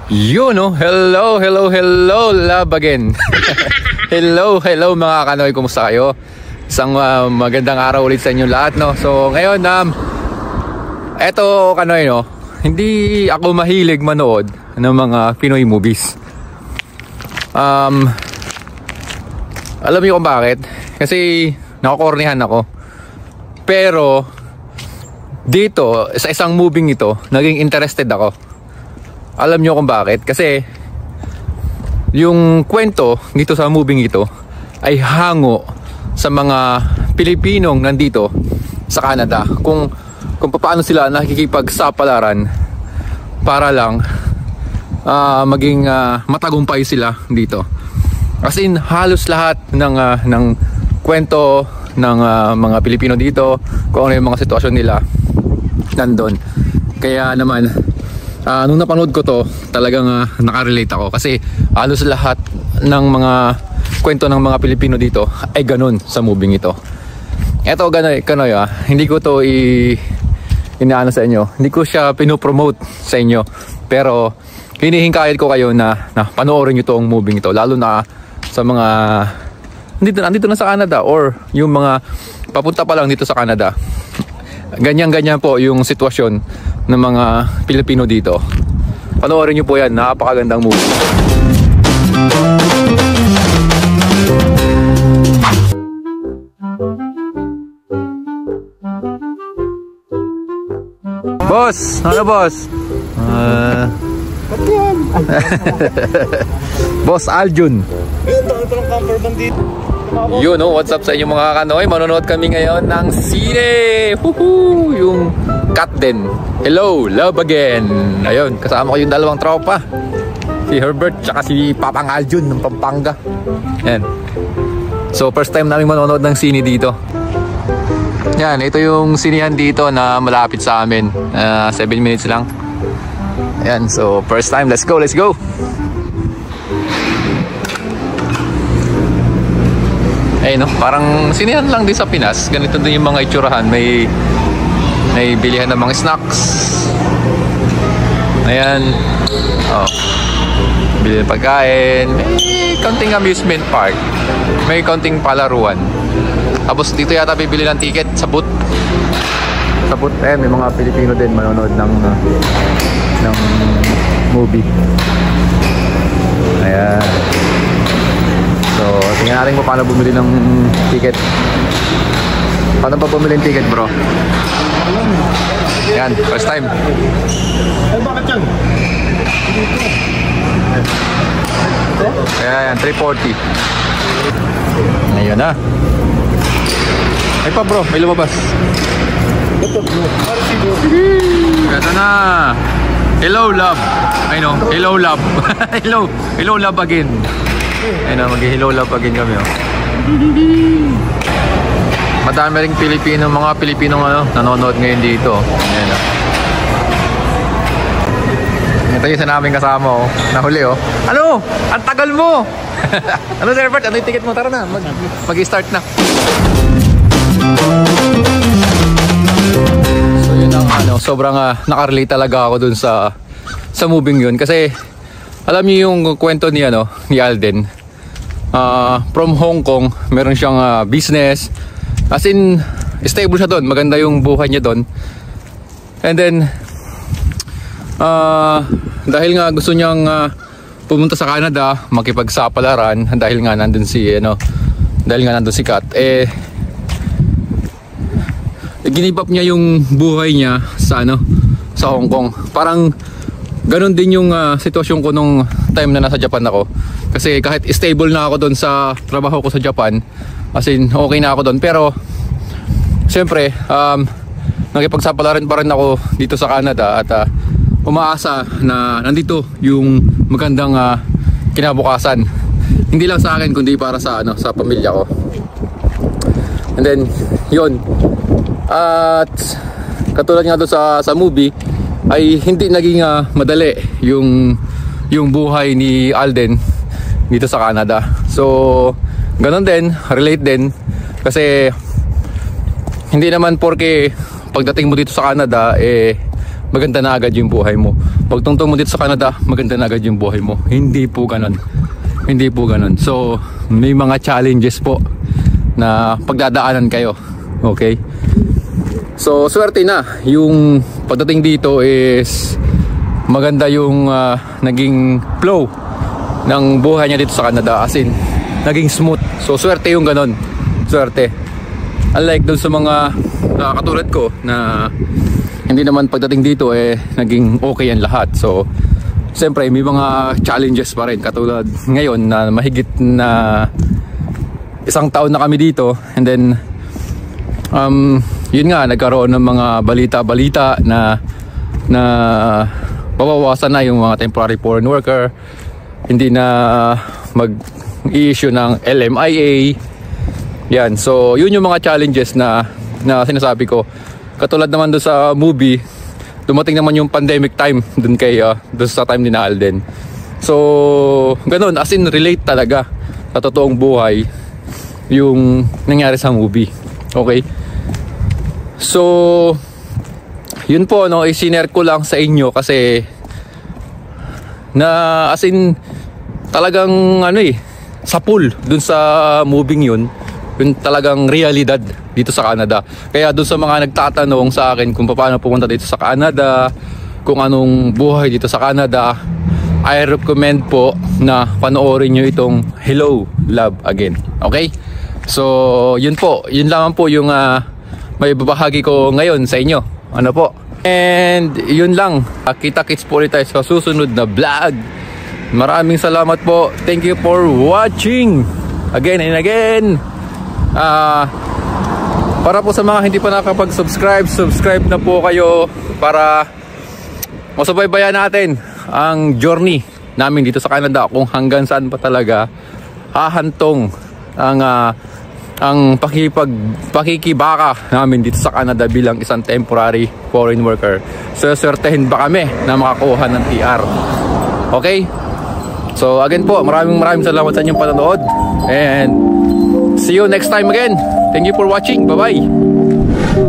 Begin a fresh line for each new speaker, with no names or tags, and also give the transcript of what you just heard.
Yun, no? Hello, hello, hello, love again. Hello, hello mga kanoy, kumusta kayo? Isang magandang araw ulit sa inyo lahat, no? So ngayon, eto kanoy, no? Hindi ako mahilig manood ng mga Pinoy movies. Alam niyo kung bakit? Kasi nakokornihan ako. Pero dito, sa isang movie ito, naging interested ako. Alam nyo kung bakit? Kasi yung kwento dito sa movie ito ay hango sa mga Pilipinong nandito sa Canada, kung paano sila nakikipagsapalaran para lang maging matagumpay sila dito. As in, halos lahat ng kwento ng mga Pilipino dito, kung ano yung mga sitwasyon nila, nandun. Kaya naman nung napanood ko to, talagang nakarelate ako. Kasi halos lahat ng mga kwento ng mga Pilipino dito ay ganun sa movie ito. Eto Kanoy, hindi ko to inaano sa inyo, hindi ko siya pinopromote sa inyo, pero hinihingkayat ko kayo na panoorin nyo tong movie ito, lalo na sa mga andito na sa Canada, or yung mga papunta pa lang dito sa Canada. Ganyan po yung sitwasyon ng mga Pilipino dito. Panoorin nyo po yan, napakagandang movie. Boss! Ano boss? Boss Aljun. Yun, no? What's up sa inyo mga kanoy? Manonood kami ngayon ng sine. Woohoo! Yung Cut din. Hello, love again. Ayun, kasama ko yung dalawang tropa, si Herbert tsaka si Papang Aljun ng Pampanga. Yan. So first time namin manonood ng sine dito. Yan, ito yung sinehan dito na malapit sa amin. 7 minutes lang. Yan, so first time, let's go, let's go. Ay no, parang sinehan lang din sa Pinas. Ganito din yung mga itsurahan. May bilihan ng mga snacks. Ayan. Oh. Bili ng pagkain. May konting amusement park. May konting palaruan. Tapos dito yata bibili ng ticket sa booth. Sa booth, ayan, may mga Pilipino din manonood ng movie. Ayan. So, tingnan natin kung paano bumili ng ticket. Paano pa bumili ng ticket, bro? Yan, first time.
Ay, bakit yan?
Ayan, 340. Ngayon na. Ay pa bro, may lumabas.
Ito bro,
ito na. Hello love. I know, hello love. hello love again. Ayun na, mag-hello love again kami, oh. Madami ring Pilipino, mga Pilipinong nanonood ngayon dito. Ayan, oh. Ito yung isa namin kasama, oh. Nahuli, oh. Ano? Ang tagal mo! Ano, Sir Bert? Ano yung ticket mo? Tara na, mag-start na. So yun ang sobrang nakarelate talaga ako dun sa moving yun. Kasi alam niyo yung kwento ni Alden. From Hong Kong, meron siyang business. As in, stable siya doon. Maganda yung buhay niya doon. And then, dahil nga gusto niyang pumunta sa Canada, makipagsapalaran, dahil nga nandun si Kat, ginib up niya yung buhay niya sa Hong Kong. Parang ganun din yung sitwasyon ko nung time na nasa Japan ako. Kasi kahit stable na ako doon sa trabaho ko sa Japan, as in okay na ako doon, pero siyempre nakipagsapalaran pa rin ako dito sa Canada, at umaasa na nandito yung magandang kinabukasan, hindi lang sa akin kundi para sa pamilya ko. And then yun, at katulad nga doon sa movie, ay hindi naging madali yung buhay ni Alden dito sa Canada. So ganun din, relate din, kasi hindi naman porke pagdating mo dito sa Canada maganda na agad yung buhay mo. pagtungtong mo dito sa Canada, maganda na agad yung buhay mo. Hindi po ganun. Hindi po ganun. So, may mga challenges po na pagdadaanan kayo. Okay? So, swerte na. Yung pagdating dito is maganda yung naging flow ng buhay niya dito sa Canada. As in, naging smooth. So, swerte yung ganun. Swerte. Unlike dun sa mga katulad ko na hindi naman pagdating dito naging okay ang lahat. So siyempre may mga challenges pa rin, katulad ngayon na mahigit na isang taon na kami dito, and then yun nga, nagkaroon ng mga balita na babawasan na yung mga temporary foreign worker, hindi na mag-i-issue ng LMIA. Yan, so yun yung mga challenges na sinasabi ko. Katulad naman doon sa movie, dumating naman yung pandemic time doon sa time ni Alden. So, ganun, as in relate talaga sa totoong buhay yung nangyari sa movie. Okay? So, yun po, no, i-share ko lang sa inyo kasi na as in talagang sa pool doon sa movie yun talagang realidad dito sa Canada. Kaya doon sa mga nagtatanong sa akin kung paano pumunta dito sa Canada, kung anong buhay dito sa Canada, I recommend po na panoorin nyo itong Hello, Love Again. Okay? So, yun po. Yun lamang po yung may babahagi ko ngayon sa inyo. Ano po? And yun lang. Kita-kits po ulit tayo sa susunod na vlog. Maraming salamat po. Thank you for watching again and again. Para po sa mga hindi pa nakapag-subscribe, subscribe na po kayo para masubaybayan natin ang journey namin dito sa Canada, kung hanggang saan pa talaga hahantong ang pakikibaka namin dito sa Canada bilang isang temporary foreign worker. So, swertehin ba kami na makakuha ng TR? Okay? So, again po, maraming salamat sa inyong panonood, and see you next time again. Thank you for watching. Bye-bye.